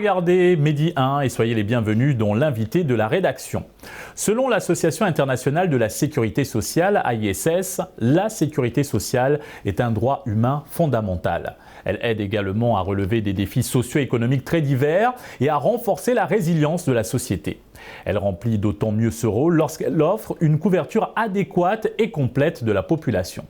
regardez Midi 1 et soyez les bienvenus dans l'invité de la rédaction. Selon l'Association internationale de la sécurité sociale, AISS, la sécurité sociale est un droit humain fondamental. Elle aide également à relever des défis socio-économiques très divers et à renforcer la résilience de la société. Elle remplit d'autant mieux ce rôle lorsqu'elle offre une couverture adéquate et complète de la population.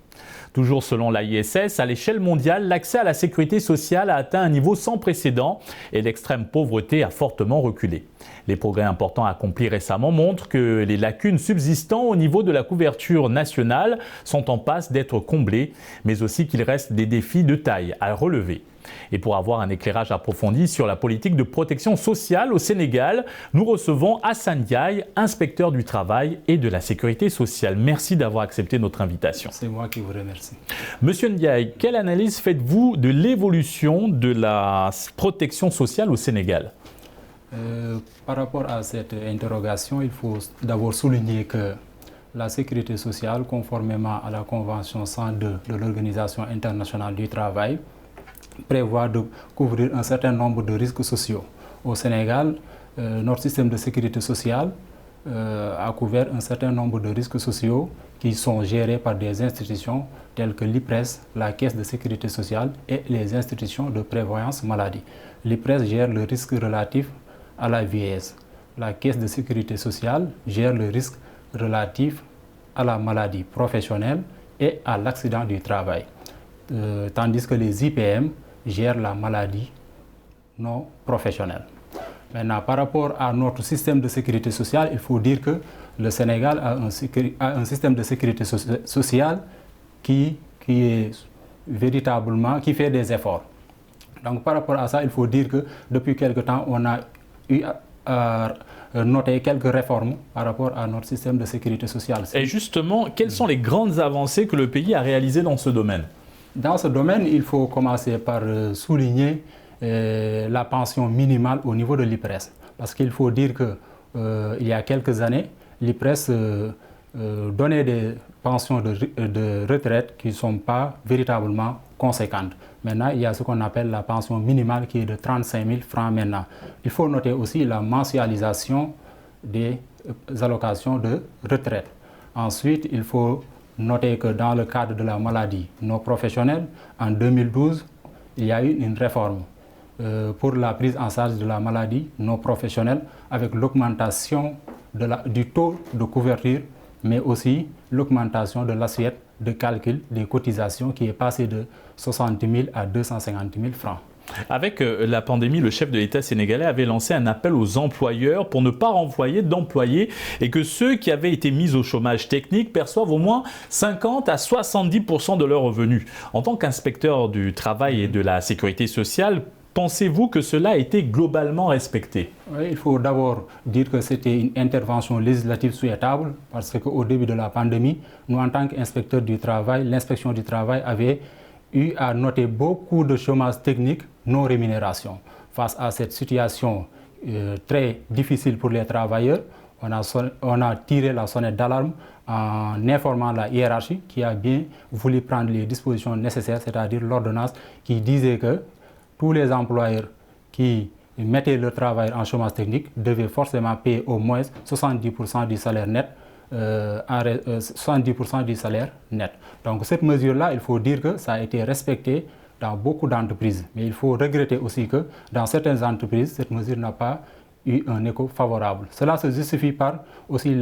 Toujours selon l'AISS, à l'échelle mondiale, l'accès à la sécurité sociale a atteint un niveau sans précédent et l'extrême pauvreté a fortement reculé. Les progrès importants accomplis récemment montrent que les lacunes subsistant au niveau de la couverture nationale sont en passe d'être comblées, mais aussi qu'il reste des défis de taille à relever. Et pour avoir un éclairage approfondi sur la politique de protection sociale au Sénégal, nous recevons Assane Ndiaye, inspecteur du travail et de la sécurité sociale. Merci d'avoir accepté notre invitation. C'est moi qui vous remercie. Monsieur Ndiaye, quelle analyse faites-vous de l'évolution de la protection sociale au Sénégal ? Par rapport à cette interrogation, il faut d'abord souligner que la sécurité sociale, conformément à la Convention 102 de l'Organisation internationale du travail, prévoit de couvrir un certain nombre de risques sociaux. Au Sénégal, notre système de sécurité sociale a couvert un certain nombre de risques sociaux qui sont gérés par des institutions telles que l'IPRES, la Caisse de sécurité sociale et les institutions de prévoyance maladie. L'IPRES gère le risque relatif à la vieillesse. La Caisse de sécurité sociale gère le risque relatif à la maladie professionnelle et à l'accident du travail. Tandis que les IPM gèrent la maladie non professionnelle. Maintenant, par rapport à notre système de sécurité sociale, il faut dire que le Sénégal a un système de sécurité sociale qui est véritablement, qui fait des efforts. Donc par rapport à ça, il faut dire que depuis quelque temps, on a eu à noter quelques réformes par rapport à notre système de sécurité sociale. Et justement, quelles sont les grandes avancées que le pays a réalisées dans ce domaine ? Dans ce domaine, il faut commencer par souligner la pension minimale au niveau de l'IPRES. Parce qu'il faut dire qu'il y a quelques années, l'IPRES donnait des pensions de retraite qui ne sont pas véritablement conséquentes. Maintenant, il y a ce qu'on appelle la pension minimale qui est de 35 000 francs maintenant. Il faut noter aussi la mensualisation des allocations de retraite. Ensuite, il faut noter que dans le cadre de la maladie non professionnelle, en 2012, il y a eu une réforme pour la prise en charge de la maladie non professionnelle avec l'augmentation du taux de couverture, mais aussi l'augmentation de l'assiette de calcul des cotisations qui est passée de 60 000 à 250 000 francs. Avec la pandémie, le chef de l'État sénégalais avait lancé un appel aux employeurs pour ne pas renvoyer d'employés et que ceux qui avaient été mis au chômage technique perçoivent au moins 50 à 70% de leurs revenus. En tant qu'inspecteur du travail et de la sécurité sociale, pensez-vous que cela a été globalement respecté ? Oui, il faut d'abord dire que c'était une intervention législative souhaitable parce qu'au début de la pandémie, nous en tant qu'inspecteurs du travail, l'inspection du travail avait eu à noter beaucoup de chômage technique non rémunération. Face à cette situation très difficile pour les travailleurs, on a tiré la sonnette d'alarme en informant la hiérarchie qui a bien voulu prendre les dispositions nécessaires, c'est-à-dire l'ordonnance qui disait que tous les employeurs qui mettaient leur travail en chômage technique devaient forcément payer au moins 70% du salaire net, 70% du salaire net. Donc cette mesure-là, il faut dire que ça a été respecté dans beaucoup d'entreprises. Mais il faut regretter aussi que dans certaines entreprises, cette mesure n'a pas eu un écho favorable. Cela se justifie par aussi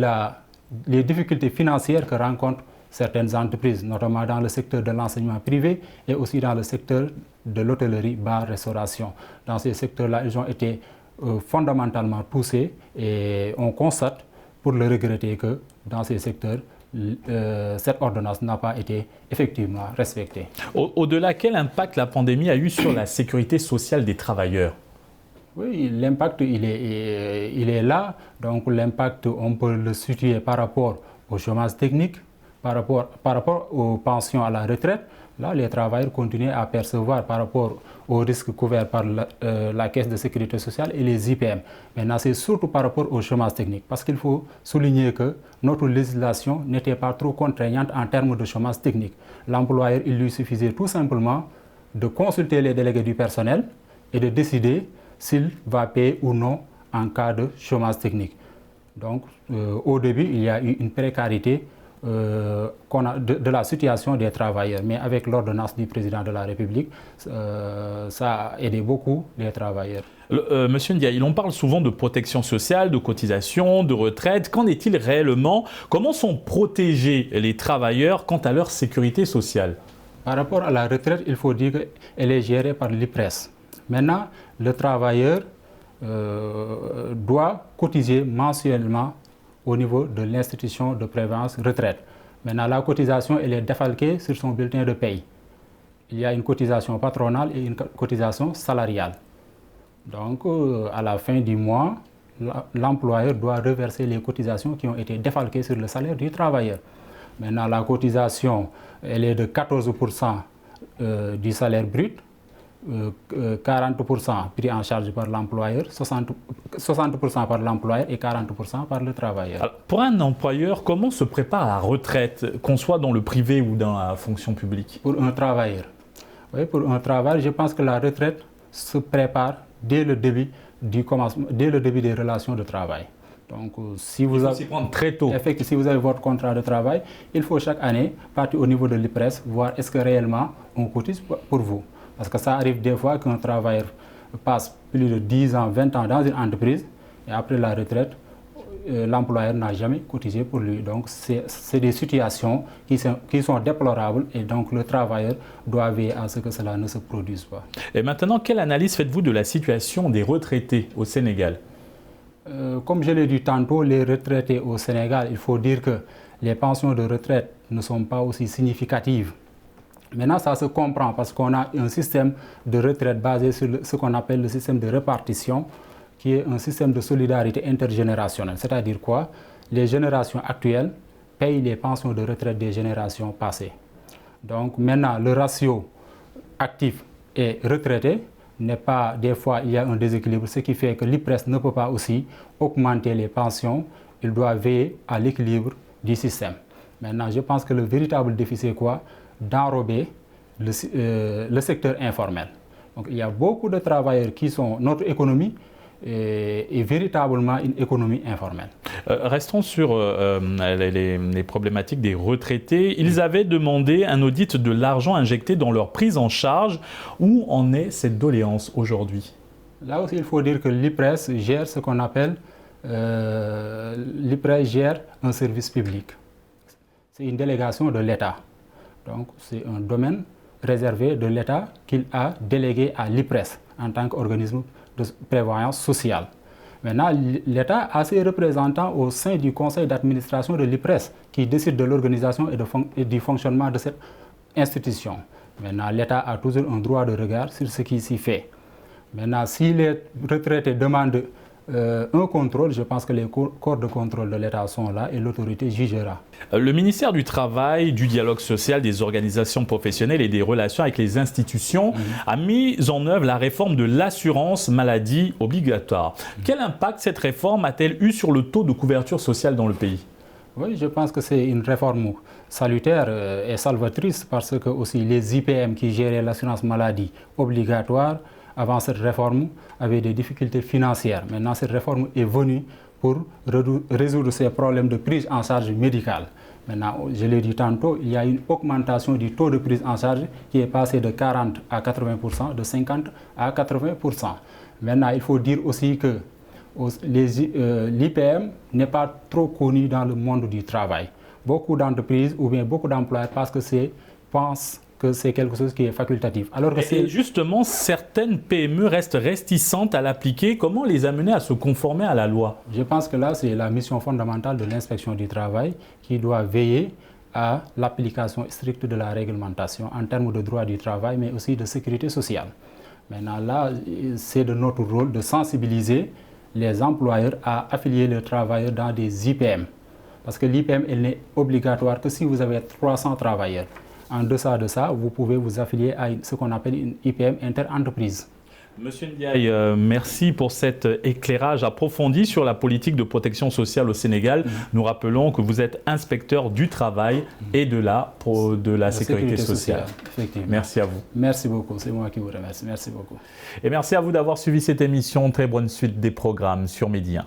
les difficultés financières que rencontrent certaines entreprises, notamment dans le secteur de l'enseignement privé et aussi dans le secteur de l'hôtellerie, bar, restauration. Dans ces secteurs-là, ils ont été fondamentalement touchés et on constate, pour le regretter, que dans ces secteurs, cette ordonnance n'a pas été effectivement respectée. Au-delà, quel impact la pandémie a eu sur la sécurité sociale des travailleurs ? Oui, l'impact, il est là. Donc l'impact, on peut le situer par rapport au chômage technique, par rapport aux pensions à la retraite. Là, les travailleurs continuent à percevoir par rapport aux risques couverts par la Caisse de sécurité sociale et les IPM. Maintenant, c'est surtout par rapport au chômage technique, parce qu'il faut souligner que notre législation n'était pas trop contraignante en termes de chômage technique. L'employeur, il lui suffisait tout simplement de consulter les délégués du personnel et de décider s'il va payer ou non en cas de chômage technique. Donc, au début, il y a eu une précarité de la situation des travailleurs. Mais avec l'ordonnance du président de la République, ça a aidé beaucoup les travailleurs. Monsieur Ndiaye, on parle souvent de protection sociale, de cotisation, de retraite. Qu'en est-il réellement? Comment sont protégés les travailleurs quant à leur sécurité sociale? Par rapport à la retraite, il faut dire qu'elle est gérée par l'IPRES. Maintenant, le travailleur doit cotiser mensuellement au niveau de l'institution de prévoyance retraite. Maintenant, la cotisation, elle est défalquée sur son bulletin de paye. Il y a une cotisation patronale et une cotisation salariale. Donc, à la fin du mois, l'employeur doit reverser les cotisations qui ont été défalquées sur le salaire du travailleur. Maintenant, la cotisation, elle est de 14% du salaire brut, 40% pris en charge par l'employeur, 60% par l'employeur et 40% par le travailleur. Alors, pour un employeur, comment se prépare la retraite, qu'on soit dans le privé ou dans la fonction publique? Pour un travailleur, oui, pour un travailleur, je pense que la retraite se prépare dès le début des relations de travail. Donc, si vous il faut s'y prendre très tôt. Effectivement, si vous avez votre contrat de travail, il faut chaque année partir au niveau de l'IPRES, voir est-ce que réellement on cotise pour vous. Parce que ça arrive des fois qu'un travailleur passe plus de 10 ans, 20 ans dans une entreprise et après la retraite, l'employeur n'a jamais cotisé pour lui. Donc, c'est des situations qui sont déplorables et donc le travailleur doit veiller à ce que cela ne se produise pas. Et maintenant, quelle analyse faites-vous de la situation des retraités au Sénégal? Comme je l'ai dit tantôt, les retraités au Sénégal, il faut dire que les pensions de retraite ne sont pas aussi significatives. Maintenant, ça se comprend parce qu'on a un système de retraite basé sur ce qu'on appelle le système de répartition, qui est un système de solidarité intergénérationnelle. C'est-à-dire quoi? Les générations actuelles payent les pensions de retraite des générations passées. Donc maintenant, le ratio actif et retraité n'est pas, des fois, il y a un déséquilibre, ce qui fait que l'IPRES ne peut pas aussi augmenter les pensions. Il doit veiller à l'équilibre du système. Maintenant, je pense que le véritable défi, c'est quoi? D'enrober le secteur informel. Donc, il y a beaucoup de travailleurs qui sont notre économie et véritablement une économie informelle. Restons sur les problématiques des retraités. Ils avaient demandé un audit de l'argent injecté dans leur prise en charge. Où en est cette doléance aujourd'hui? Là aussi, il faut dire que l'IPRES gère ce qu'on appelle l'IPRES gère un service public. C'est une délégation de l'État. Donc, c'est un domaine réservé de l'État qu'il a délégué à l'IPRES en tant qu'organisme de prévoyance sociale. Maintenant, l'État a ses représentants au sein du conseil d'administration de l'IPRES qui décide de l'organisation et du fonctionnement de cette institution. Maintenant, l'État a toujours un droit de regard sur ce qui s'y fait. Maintenant, si les retraités demandent un contrôle, je pense que les corps de contrôle de l'État sont là et l'autorité jugera. Le ministère du Travail, du Dialogue social, des organisations professionnelles et des relations avec les institutions a mis en œuvre la réforme de l'assurance maladie obligatoire. Quel impact cette réforme a-t-elle eu sur le taux de couverture sociale dans le pays? Oui, je pense que c'est une réforme salutaire et salvatrice parce que aussi les IPM qui géraient l'assurance maladie obligatoire avant cette réforme avaient des difficultés financières. Maintenant, cette réforme est venue pour résoudre ces problèmes de prise en charge médicale. Maintenant, je l'ai dit tantôt, il y a une augmentation du taux de prise en charge qui est passé de 40 à 80%, de 50 à 80%. Maintenant, il faut dire aussi que l'IPM n'est pas trop connu dans le monde du travail. Beaucoup d'entreprises ou bien beaucoup d'employeurs pensent que c'est quelque chose qui est facultatif. Alors que et justement, certaines PME restent réticentes à l'appliquer. Comment les amener à se conformer à la loi? Je pense que là, c'est la mission fondamentale de l'inspection du travail qui doit veiller à l'application stricte de la réglementation en termes de droit du travail, mais aussi de sécurité sociale. Maintenant, là, c'est de notre rôle de sensibiliser les employeurs à affilier les travailleurs dans des IPM. Parce que l'IPM, elle n'est obligatoire que si vous avez 300 travailleurs. En deçà de ça, vous pouvez vous affilier à ce qu'on appelle une IPM inter-entreprise. Monsieur Ndiaye, merci pour cet éclairage approfondi sur la politique de protection sociale au Sénégal. Nous rappelons que vous êtes inspecteur du travail et de la sécurité sociale. Effectivement. Merci à vous. Merci beaucoup, c'est moi qui vous remercie. Merci beaucoup. Et merci à vous d'avoir suivi cette émission. Très bonne suite des programmes sur Média.